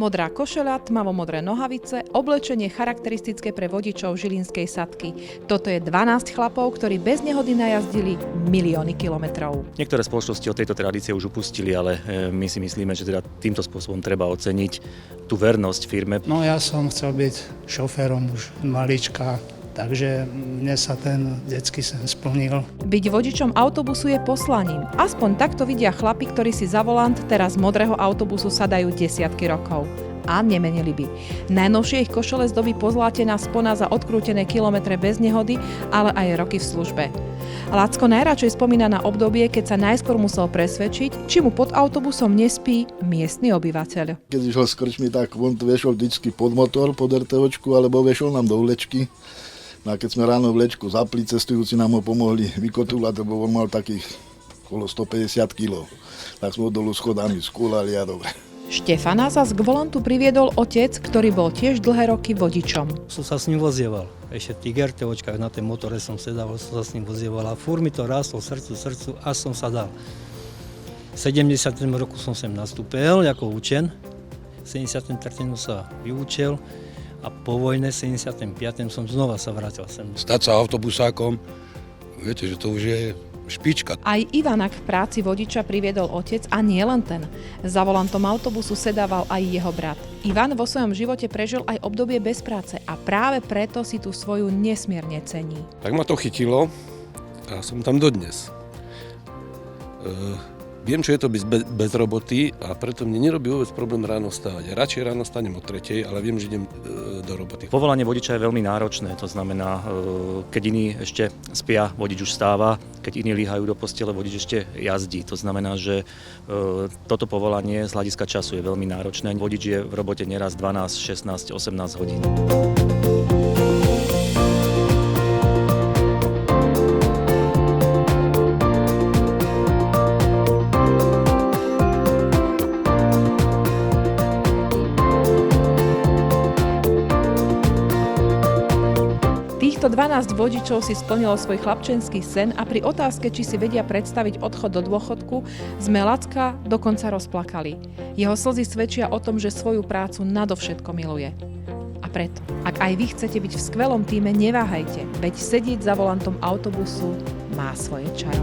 Modrá košeľa, tmavo-modré nohavice, oblečenie charakteristické pre vodičov Žilinskej Sadky. Toto je 12 chlapov, ktorí bez nehody najazdili milióny kilometrov. Niektoré spoločnosti od tejto tradície už upustili, ale my si myslíme, že teda týmto spôsobom treba oceniť tú vernosť firme. No ja som chcel byť šoférom už malička, takže mne sa ten detský sen splnil. Byť vodičom autobusu je poslaním. Aspoň takto vidia chlapi, ktorí si za volant teraz modrého autobusu sadajú desiatky rokov. A nemenili by. Najnovšie ich košele zdobí pozlátená spona za odkrútené kilometre bez nehody, ale aj roky v službe. Lacko najradšej spomína na obdobie, keď sa najskôr musel presvedčiť, či mu pod autobusom nespí miestny obyvateľ. Keď išiel z krčmy, tak on to vešol vždycky pod motor, pod RTOčku, alebo vešol nám do vlečky. No a keď sme ráno vlečku zapli, cestujúci nám ho pomohli vykotúľať, lebo on mal takých okolo 150 kg. Tak sme ho dolu schodami skúlali a dobre. Štefana zas k volantu priviedol otec, ktorý bol tiež dlhé roky vodičom. Som sa s ním vozieval. Ešte v tých RTOčkách na tej motore som sedával, som sa s ním vozieval a furt mi to rástlo srdcu, až som sa dal. V 70. roku som sem nastúpil ako učen, v 73. som sa vyučil a po vojne v 75. som znova sa vrátil sem. Stať sa autobusákom, viete, že to už je špička. Aj Ivana k práci vodiča priviedol otec a nie len ten. Za volantom autobusu sedával aj jeho brat. Ivan vo svojom živote prežil aj obdobie bez práce a práve preto si tú svoju nesmierne cení. Tak ma to chytilo a som tam dodnes. Viem, čo je to bez roboty a preto mne nerobí vôbec problém ráno stávať. Radšej ráno stanem o 3:00, ale viem, že idem do roboty. Povolanie vodiča je veľmi náročné, to znamená, keď iní ešte spia, vodič už stáva, keď iní líhajú do postele, vodič ešte jazdí. To znamená, že toto povolanie z hľadiska času je veľmi náročné. Vodič je v robote neraz 12, 16, 18 hodín. Týchto 12 vodičov si splnilo svoj chlapčenský sen a pri otázke, či si vedia predstaviť odchod do dôchodku, sme Lacka dokonca rozplakali. Jeho slzy svedčia o tom, že svoju prácu nadovšetko miluje. A preto, ak aj vy chcete byť v skvelom tíme, neváhajte, veď sedieť za volantom autobusu má svoje čaro.